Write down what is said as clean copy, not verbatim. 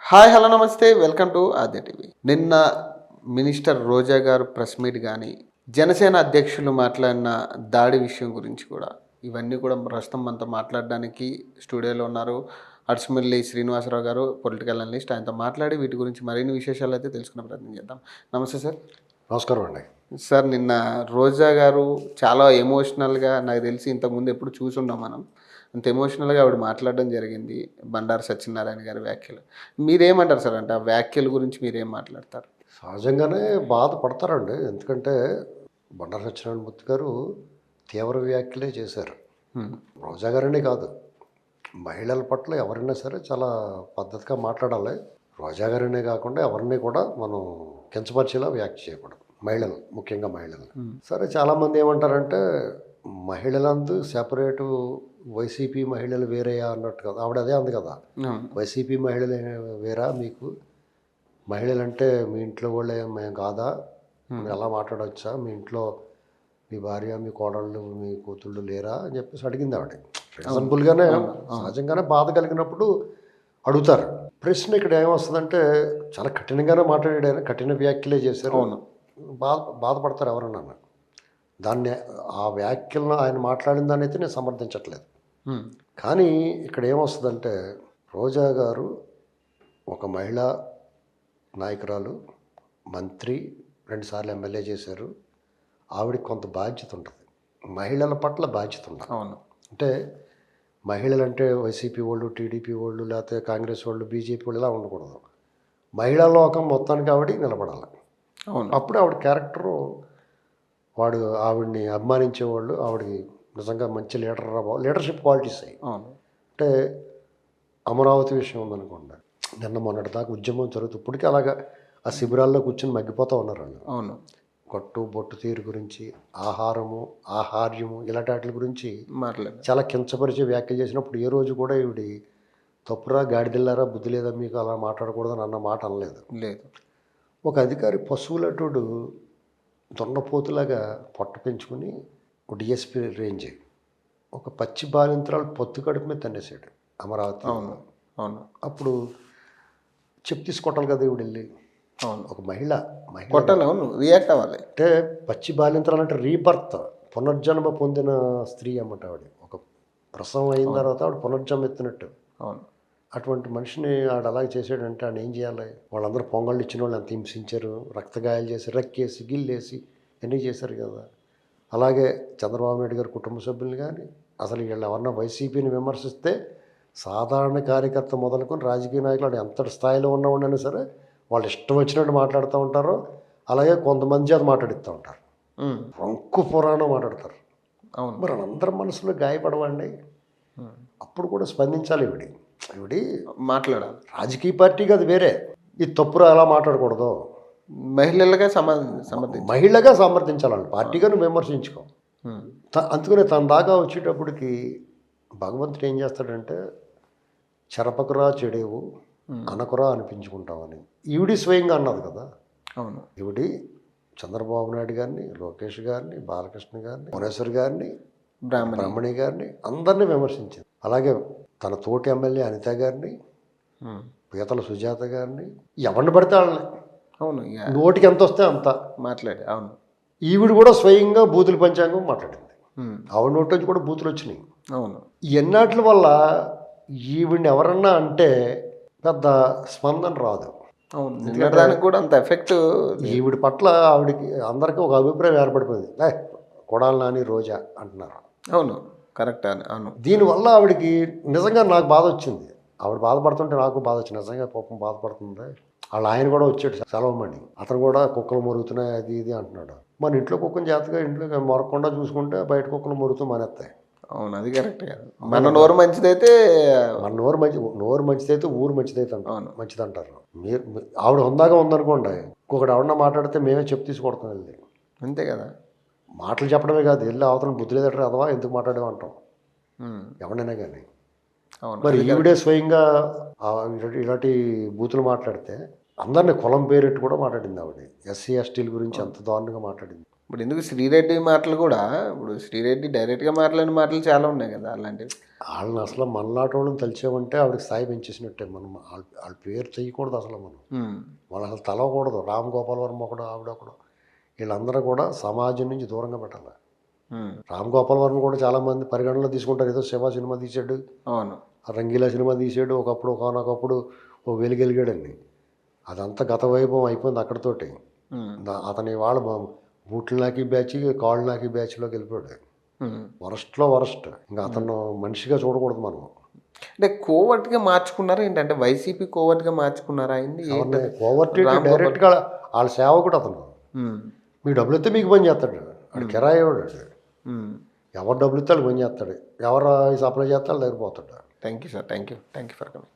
Hi hello నమస్తే welcome to Aadya TV. నిన్న minister రోజా గారు ప్రెస్ మీట్ కానీ జనసేన అధ్యక్షులు మాట్లాడిన దాడి విషయం గురించి కూడా ఇవన్నీ కూడా ప్రస్తుతం మనతో మాట్లాడడానికి స్టూడియోలో ఉన్నారు అడ్స్మిల్లి శ్రీనివాసరావు గారు, పొలిటికల్ అనలిస్ట్. ఆయనతో మాట్లాడి వీటి గురించి మరిన్ని విశేషాలు అయితే తెలుసుకునే ప్రయత్నం చేద్దాం. నమస్తే సార్. నమస్కారం అండి. సార్, నిన్న రోజా గారు చాలా ఎమోషనల్గా, నాకు తెలిసి ఇంతకుముందు ఎప్పుడు చూసున్నాం మనం, అంత ఎమోషనల్గా ఆవిడ మాట్లాడడం జరిగింది బండారు సత్యనారాయణ గారి వ్యాఖ్యలు. మీరేమంటారు సార్? అంటే ఆ వ్యాఖ్యల గురించి మీరేం మాట్లాడతారు? సహజంగానే బాధపడతారండి. ఎందుకంటే బండారు సత్యనారాయణమూర్తి గారు తీవ్ర వ్యాఖ్యలే చేశారు. రోజా గారనే కాదు, మహిళల పట్ల ఎవరైనా సరే చాలా పద్ధతిగా మాట్లాడాలి. రోజా గారనే కాకుండా ఎవరిని కూడా మనం కించపరిచేలా వ్యాఖ్య చేయకూడదు. మహిళలు, ముఖ్యంగా మహిళలు. సరే, చాలామంది ఏమంటారంటే మహిళలందు సెపరేటు వైసీపీ మహిళలు వేరేయా అన్నట్టు కదా. ఆవిడ అదే అంది కదా, వైసీపీ మహిళలు వేరా, మీకు మహిళలంటే మీ ఇంట్లో వాళ్ళే మేము కాదా, ఎలా మాట్లాడవచ్చా, మీ ఇంట్లో మీ భార్య, మీ కోడళ్ళు, మీ కూతుళ్ళు లేరా అని చెప్పేసి అడిగింది ఆవిడ. రీజనబుల్గానే, సహజంగానే బాధ కలిగినప్పుడు అడుగుతారు. ప్రశ్న ఇక్కడ ఏమొస్తుందంటే చాలా కఠినంగానే మాట్లాడాడు ఆయన, కఠిన వ్యాఖ్యలే చేశారు. బాధపడతారు ఎవరన్నా. దాన్ని, ఆ వ్యాఖ్యలను, ఆయన మాట్లాడిన దాన్ని అయితే నేను సమర్థించట్లేదు. కానీ ఇక్కడ ఏమొస్తుందంటే రోజా గారు ఒక మహిళా నాయకురాలు, మంత్రి, 2 సార్లు ఎమ్మెల్యే చేశారు. ఆవిడకి కొంత బాధ్యత ఉంటుంది, మహిళల పట్ల బాధ్యత ఉంటుంది. అవును. అంటే మహిళలంటే వైసీపీ వాళ్ళు, టీడీపీ వాళ్ళు, లేకపోతే కాంగ్రెస్ వాళ్ళు, బీజేపీ వాళ్ళు ఇలా ఉండకూడదు. మహిళా లోకం మొత్తానికి ఆవిడ నిలబడాలి. అవును. అప్పుడు ఆవిడ క్యారెక్టరు, వాడు ఆవిడ్ని అభిమానించేవాళ్ళు ఆవిడకి నిజంగా మంచి లీడర్షిప్ క్వాలిటీస్ అయ్యి. అంటే అమరావతి విషయం ఉందనుకోండి, నిన్న మొన్నటి దాకా ఉద్యమం జరుగుతుంది, ఇప్పటికీ అలాగా ఆ శిబిరాల్లో కూర్చొని మగ్గిపోతూ ఉన్నారు వాళ్ళు. అవును. కొట్టు బొట్టు తీరు గురించి, ఆహారము, ఆహార్యము, ఇలాంటి వాటి గురించి మాట్లాడు చాలా కించపరిచే వ్యాఖ్యలు చేసినప్పుడు ఏ రోజు కూడా ఈవిడి తప్పురా, గాడిదిల్లారా, బుద్ధి లేదా మీకు, అలా మాట్లాడకూడదని అన్న మాట అనలేదు. లేదు. ఒక అధికారి పశువులటోడు దొండపోతులాగా పొట్ట పెంచుకుని డిఎస్పీ రేంజ్ ఒక పచ్చి బాలింతరాలు పొత్తు కడుపు మీద తన్నేసాడు అమరావతి. అవును. అవును. అప్పుడు చెప్పు తీసుకొట్టాలి కదా ఈవిడ వెళ్ళి. అవును. ఒక మహిళ కొట్టాలి. అవును, రియాక్ట్ అవ్వాలి. అంటే పచ్చి బాలింతరాలు అంటే రీబర్త్, పునర్జన్మ పొందిన స్త్రీ అన్నమాట ఆవిడ. ఒక ప్రసవం అయిన తర్వాత ఆవిడ పునర్జన్మ ఎత్తినట్టు. అవును. అటువంటి మనిషిని ఆడు అలాగే చేసాడంటే ఆయన ఏం చేయాలి? వాళ్ళందరూ పొంగళ్ళు ఇచ్చిన వాళ్ళు ఎంత హింసించారు, రక్తగాయాలు చేసి, రెక్కేసి, గిల్లేసి ఎన్ని చేశారు కదా. అలాగే చంద్రబాబు నాయుడు గారి కుటుంబ సభ్యులు కానీ, అసలు వీళ్ళు ఎవరన్నా వైసీపీని విమర్శిస్తే సాధారణ కార్యకర్త మొదలుకొని రాజకీయ నాయకులు ఎంతటి స్థాయిలో ఉన్నవాడినైనా సరే వాళ్ళు ఇష్టం వచ్చినట్టు మాట్లాడుతూ ఉంటారు. అలాగే కొంతమంది అది మాట్లాడుతూ ఉంటారు, రంకు పురాణం మాట్లాడతారు. అవును. మరి అందరి మనసులో గాయపడవండి. అప్పుడు కూడా స్పందించాలి ఈవిడి మాట్లాడాలి. రాజకీయ పార్టీకి అది వేరే, ఈ తప్పురా అలా మాట్లాడకూడదు. మహిళలుగా మహిళగా సమర్థించాలండి, పార్టీగా నువ్వు విమర్శించుకో. అందుకనే తన దాకా వచ్చేటప్పటికి భగవంతుడు ఏం చేస్తాడంటే, చెరపకురా చెడేవు, అనకురా అనిపించుకుంటామని ఈవిడి స్వయంగా అన్నది కదా. అవును. ఈవిడి చంద్రబాబు నాయుడు గారిని, లోకేష్ గారిని, బాలకృష్ణ గారిని, భువనేశ్వర్ గారిని, బ్రాహ్మణి గారిని అందరినీ విమర్శించింది. అలాగే తన తోటి ఎమ్మెల్యే అనిత గారిని, పీతల సుజాత గారిని, ఎవరిని పడితే వాళ్ళని. అవును. నోటికి ఎంత వస్తే అంత మాట్లాడి. అవును. ఈవిడ కూడా స్వయంగా బూతుల పంచాంగం మాట్లాడింది. ఆవిడ నోటి నుంచి కూడా బూతులు వచ్చినాయి. అవును. ఎన్నాటి వల్ల ఈవిడిని ఎవరన్నా అంటే పెద్ద స్పందన రాదు. అవును. దానికి కూడా అంత ఎఫెక్ట్. ఈవిడ పట్ల ఆవిడకి అందరికీ ఒక అభిప్రాయం ఏర్పడిపోయింది, కొడాలి నాని, రోజా అంటున్నారు. అవును, కరెక్ట్. అవును. దీనివల్ల ఆవిడకి నిజంగా నాకు బాధ వచ్చింది. ఆవిడ బాధపడుతుంటే నాకు బాధ వచ్చింది. నిజంగా పాపం బాధపడుతుంది. వాళ్ళ ఆయన కూడా వచ్చాడు సెలవుమని, అతను కూడా కుక్కలు మొరుగుతున్నాయి అది ఇది అంటున్నాడు. మన ఇంట్లో కుక్కని జాగ్రత్తగా ఇంట్లో మొరగకుండా చూసుకుంటే బయట కుక్కలు మొరుగుతూ మానేస్తాయి. అవును, అది కరెక్ట్. మన నోరు మంచిదైతే, మన నోరు మంచిదైతే ఊరు మంచిదైతే మంచిది అంటారు. మీరు ఆవిడ హుందాగా ఉందనుకోండి, ఇంకొకటి ఎవరన్నా మాట్లాడితే మేమే చెప్పు తీసుకొడతాం వెళ్ళి. అంతే కదా. మాటలు చెప్పడమే కాదు, వెళ్ళి అవతల బుద్ధి లేదట అదవా ఎందుకు మాట్లాడేమంటాం ఎవరైనా కానీ. మరి ఈవిడే స్వయంగా ఇలాంటి బూతులు మాట్లాడితే అందరినీ కులం పేరెట్టు కూడా మాట్లాడింది ఆవిడ. ఎస్సీ ఎస్టీల గురించి ఎంత దారుణంగా మాట్లాడింది. ఇప్పుడు ఎందుకు శ్రీరెడ్డి మాటలు కూడా, ఇప్పుడు శ్రీరెడ్డి డైరెక్ట్గా మాట్లాడిన మాటలు చాలా ఉన్నాయి కదా అలాంటివి. వాళ్ళని అసలు మనలాంటి వాళ్ళని తెలిసామంటే ఆవిడకి స్థాయి పెంచేసినట్టే. మనం వాళ్ళ పేరు చేయకూడదు అసలు మనం. ఉమ్, వాళ్ళు అసలు తలవకూడదు. రామ్ గోపాల్ వర్మ ఒకడు, ఆవిడ ఒకడు, వీళ్ళందరూ కూడా సమాజం నుంచి దూరంగా పెట్టాలి. ఉమ్, రామ్ గోపాల్ వర్మ కూడా చాలామంది పరిగణనలో తీసుకుంటారు. ఏదో శివ సినిమా తీసాడు, అవును. ఆ రంగీలా సినిమా తీసాడు, ఒకనొకప్పుడు ఓ వెలుగెలిగాడని. అదంతా గత వైభవం అయిపోయింది అక్కడితోటి. ఉమ్, అతని వాళ్ళ బూట్లు నాకి బ్యాచ్, కాళ్ళు నాకి బ్యాచ్లోకి వెళ్ళిపోయాడు. ఉమ్. వరస్ట్లో వరస్ట్. ఇంకా అతను మనిషిగా చూడకూడదు మనం. అంటే కోవర్ట్గా మార్చుకున్నారా ఏంటంటే వైసీపీ కోవర్ట్గా మార్చుకున్నారా అయింది ఎవరిని పోవర్టీ డైరెక్ట్గా వాళ్ళ సేవకుడు అతను. మీకు డబ్బులు ఇస్తే మీకు పని చేస్తాడు. వాడు కిరాయి వాడు. ఎవరు డబ్బులు ఇస్తే వాళ్ళు పని చేస్తాడు. ఎవరు సప్లై చేస్తే వాళ్ళ దగ్గర పోతాడు. Thank you sir, thank you for coming.